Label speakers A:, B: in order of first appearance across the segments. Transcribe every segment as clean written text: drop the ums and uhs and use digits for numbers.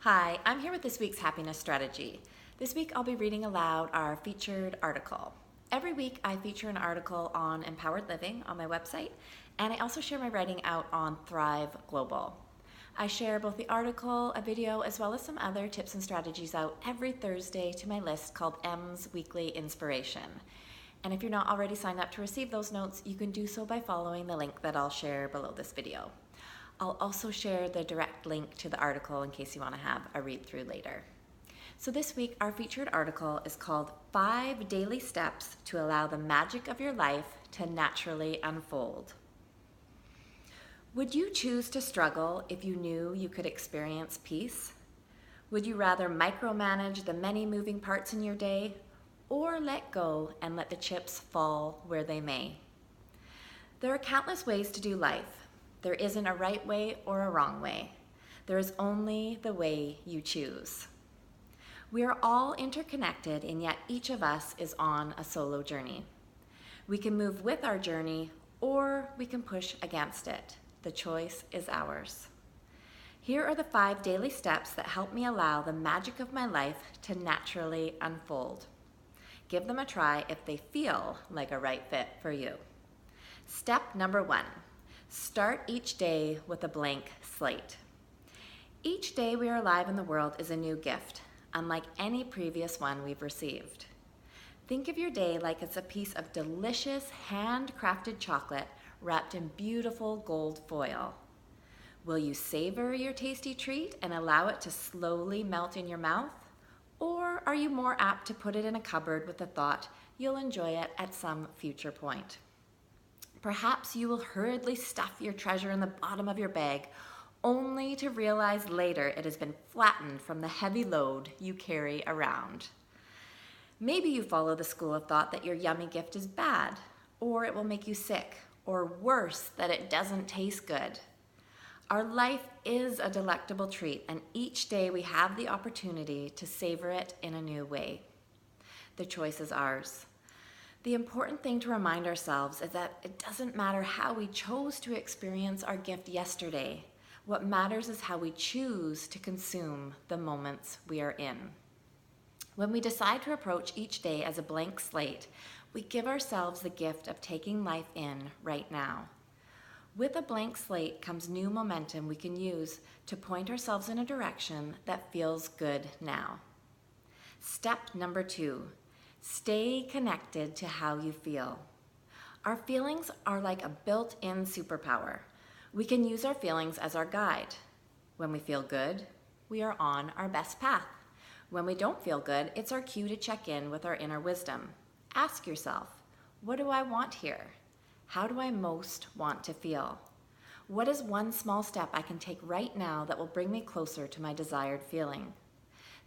A: Hi, I'm here with this week's happiness strategy. This week I'll be reading aloud our featured article. Every week I feature an article on empowered living on my website, and I also share my writing out on Thrive Global. I share both the article, a video, as well as some other tips and strategies out every Thursday to my list called M's Weekly Inspiration. And if you're not already signed up to receive those notes, you can do so by following the link that I'll share below this video. I'll also share the direct link to the article in case you want to have a read through later. So this week, our featured article is called 5 Daily Steps to Allow the Magic of Your Life to Naturally Unfold. Would you choose to struggle if you knew you could experience peace? Would you rather micromanage the many moving parts in your day, or let go and let the chips fall where they may? There are countless ways to do life. There isn't a right way or a wrong way. There is only the way you choose. We are all interconnected, and yet each of us is on a solo journey. We can move with our journey, or we can push against it. The choice is ours. Here are the 5 daily steps that help me allow the magic of my life to naturally unfold. Give them a try if they feel like a right fit for you. Step number 1. Start each day with a blank slate. Each day we are alive in the world is a new gift, unlike any previous one we've received. Think of your day like it's a piece of delicious handcrafted chocolate wrapped in beautiful gold foil. Will you savor your tasty treat and allow it to slowly melt in your mouth? Or are you more apt to put it in a cupboard with the thought you'll enjoy it at some future point? Perhaps you will hurriedly stuff your treasure in the bottom of your bag, only to realize later it has been flattened from the heavy load you carry around. Maybe you follow the school of thought that your yummy gift is bad, or it will make you sick, or worse, that it doesn't taste good. Our life is a delectable treat, and each day we have the opportunity to savor it in a new way. The choice is ours. The important thing to remind ourselves is that it doesn't matter how we chose to experience our gift yesterday. What matters is how we choose to consume the moments we are in. When we decide to approach each day as a blank slate, we give ourselves the gift of taking life in right now. With a blank slate comes new momentum we can use to point ourselves in a direction that feels good now. Step number 2. Stay connected to how you feel. Our feelings are like a built-in superpower. We can use our feelings as our guide. When we feel good, we are on our best path. When we don't feel good, it's our cue to check in with our inner wisdom. Ask yourself, what do I want here? How do I most want to feel? What is one small step I can take right now that will bring me closer to my desired feeling?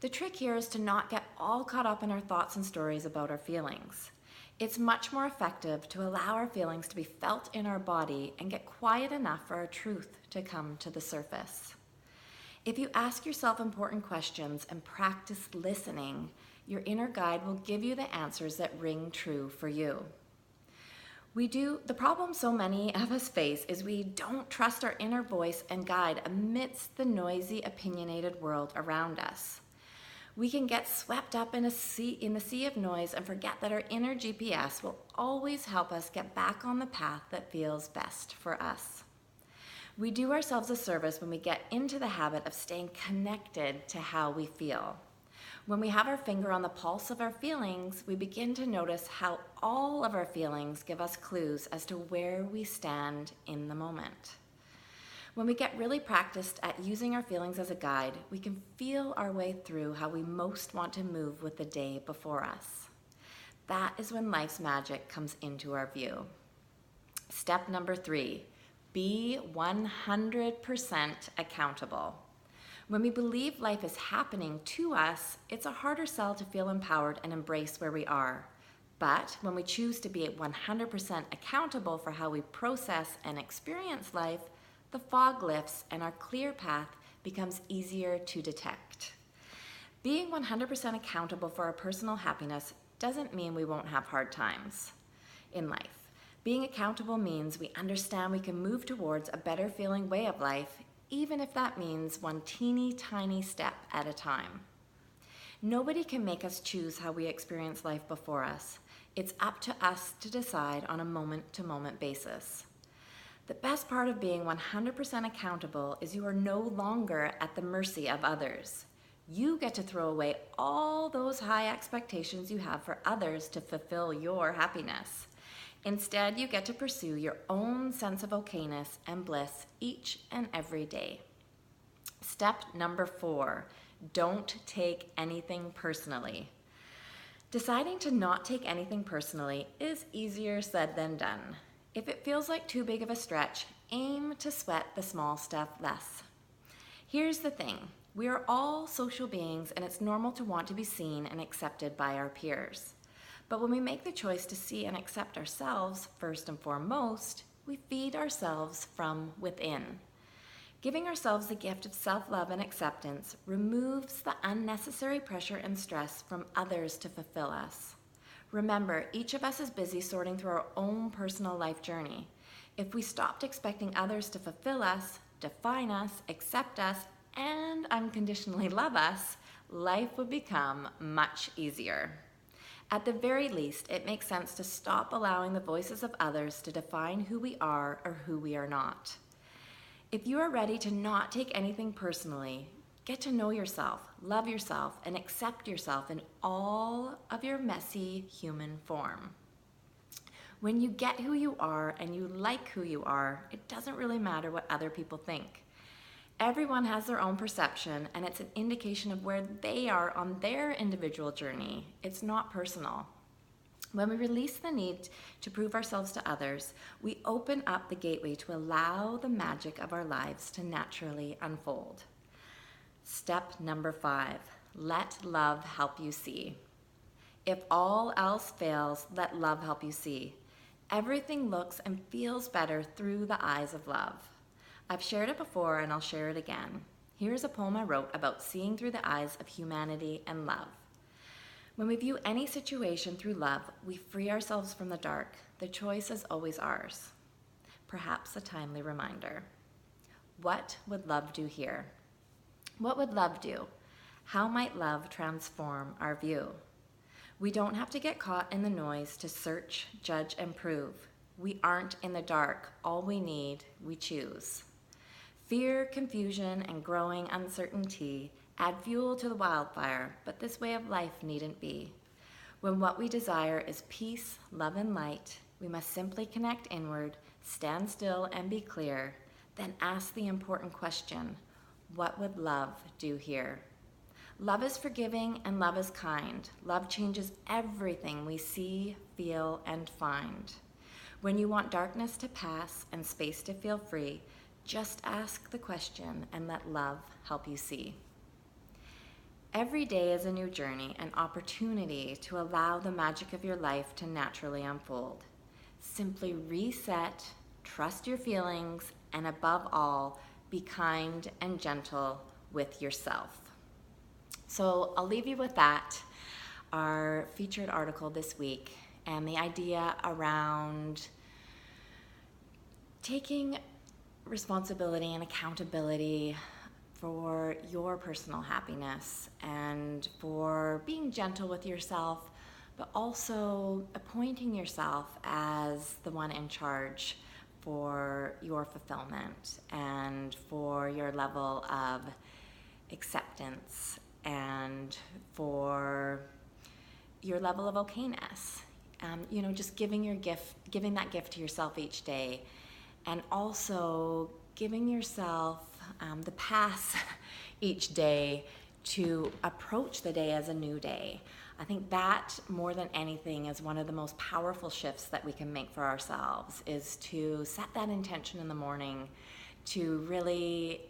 A: The trick here is to not get all caught up in our thoughts and stories about our feelings. It's much more effective to allow our feelings to be felt in our body and get quiet enough for our truth to come to the surface. If you ask yourself important questions and practice listening, your inner guide will give you the answers that ring true for you. The problem so many of us face is we don't trust our inner voice and guide amidst the noisy, opinionated world around us. We can get swept up in the sea of noise and forget that our inner GPS will always help us get back on the path that feels best for us. We do ourselves a service when we get into the habit of staying connected to how we feel. When we have our finger on the pulse of our feelings, we begin to notice how all of our feelings give us clues as to where we stand in the moment. When we get really practiced at using our feelings as a guide, we can feel our way through how we most want to move with the day before us. That is when life's magic comes into our view. Step number 3, be 100% accountable. When we believe life is happening to us, it's a harder sell to feel empowered and embrace where we are. But when we choose to be 100% accountable for how we process and experience life, the fog lifts and our clear path becomes easier to detect. Being 100% accountable for our personal happiness doesn't mean we won't have hard times in life. Being accountable means we understand we can move towards a better feeling way of life even if that means one teeny tiny step at a time. Nobody can make us choose how we experience life before us. It's up to us to decide on a moment-to-moment basis. The best part of being 100% accountable is you are no longer at the mercy of others. You get to throw away all those high expectations you have for others to fulfill your happiness. Instead, you get to pursue your own sense of okayness and bliss each and every day. Step number 4, don't take anything personally. Deciding to not take anything personally is easier said than done. If it feels like too big of a stretch, aim to sweat the small stuff less. Here's the thing, we are all social beings and it's normal to want to be seen and accepted by our peers. But when we make the choice to see and accept ourselves first and foremost, we feed ourselves from within. Giving ourselves the gift of self-love and acceptance removes the unnecessary pressure and stress from others to fulfill us. Remember, each of us is busy sorting through our own personal life journey. If we stopped expecting others to fulfill us, define us, accept us, and unconditionally love us, life would become much easier. At the very least, it makes sense to stop allowing the voices of others to define who we are or who we are not. If you are ready to not take anything personally, get to know yourself, love yourself, and accept yourself in all of your messy human form. When you get who you are and you like who you are, it doesn't really matter what other people think. Everyone has their own perception, and it's an indication of where they are on their individual journey. It's not personal. When we release the need to prove ourselves to others, we open up the gateway to allow the magic of our lives to naturally unfold. Step number 5, let love help you see. If all else fails, let love help you see. Everything looks and feels better through the eyes of love. I've shared it before and I'll share it again. Here's a poem I wrote about seeing through the eyes of humanity and love. When we view any situation through love, we free ourselves from the dark. The choice is always ours. Perhaps a timely reminder. What would love do here? What would love do? How might love transform our view? We don't have to get caught in the noise to search, judge, and prove. We aren't in the dark. All we need, we choose. Fear, confusion, and growing uncertainty add fuel to the wildfire, but this way of life needn't be. When what we desire is peace, love, and light, we must simply connect inward, stand still, and be clear, then ask the important question, what would love do here? Love is forgiving and love is kind. Love changes everything we see, feel, and find. When you want darkness to pass and space to feel free, just ask the question and let love help you see. Every day is a new journey, an opportunity to allow the magic of your life to naturally unfold. Simply reset, trust your feelings, and above all, be kind and gentle with yourself. So I'll leave you with that, our featured article this week, and the idea around taking responsibility and accountability for your personal happiness and for being gentle with yourself, but also appointing yourself as the one in charge for your fulfillment and for your level of acceptance and for your level of okayness. Just giving that gift to yourself each day, and also giving yourself the pass each day to approach the day as a new day. I think that, more than anything, is one of the most powerful shifts that we can make for ourselves, is to set that intention in the morning to really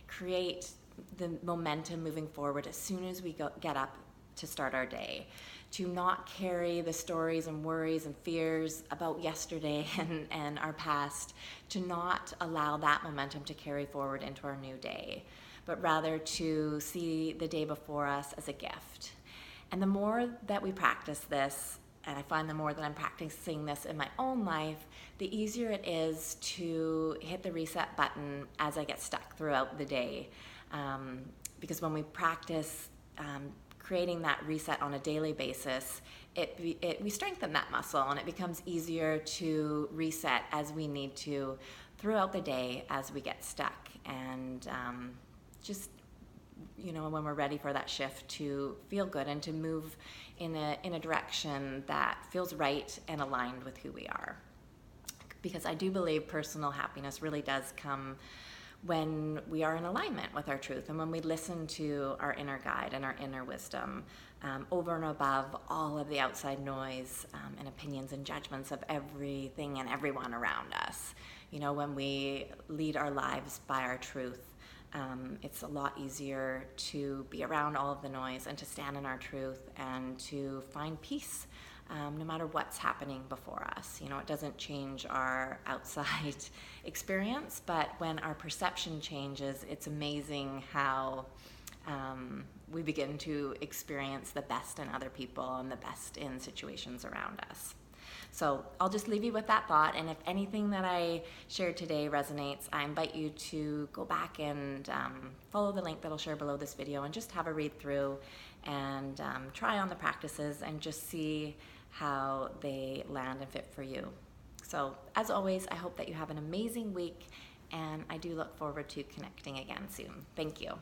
A: create the momentum moving forward as soon as we get up to start our day, to not carry the stories and worries and fears about yesterday and our past, to not allow that momentum to carry forward into our new day, but rather to see the day before us as a gift. And the more that we practice this, and I find the more that I'm practicing this in my own life, the easier it is to hit the reset button as I get stuck throughout the day. Because when we practice creating that reset on a daily basis, we strengthen that muscle, and it becomes easier to reset as we need to throughout the day as we get stuck. And just, when we're ready for that shift, to feel good and to move in a direction that feels right and aligned with who we are. Because I do believe personal happiness really does come when we are in alignment with our truth, and when we listen to our inner guide and our inner wisdom, over and above all of the outside noise and opinions and judgments of everything and everyone around us. When we lead our lives by our truth, it's a lot easier to be around all of the noise and to stand in our truth and to find peace, no matter what's happening before us. It doesn't change our outside experience, but when our perception changes, it's amazing how we begin to experience the best in other people and the best in situations around us. So I'll just leave you with that thought, and if anything that I shared today resonates, I invite you to go back and follow the link that I'll share below this video and just have a read through and try on the practices and just see how they land and fit for you. So as always, I hope that you have an amazing week, and I do look forward to connecting again soon. Thank you.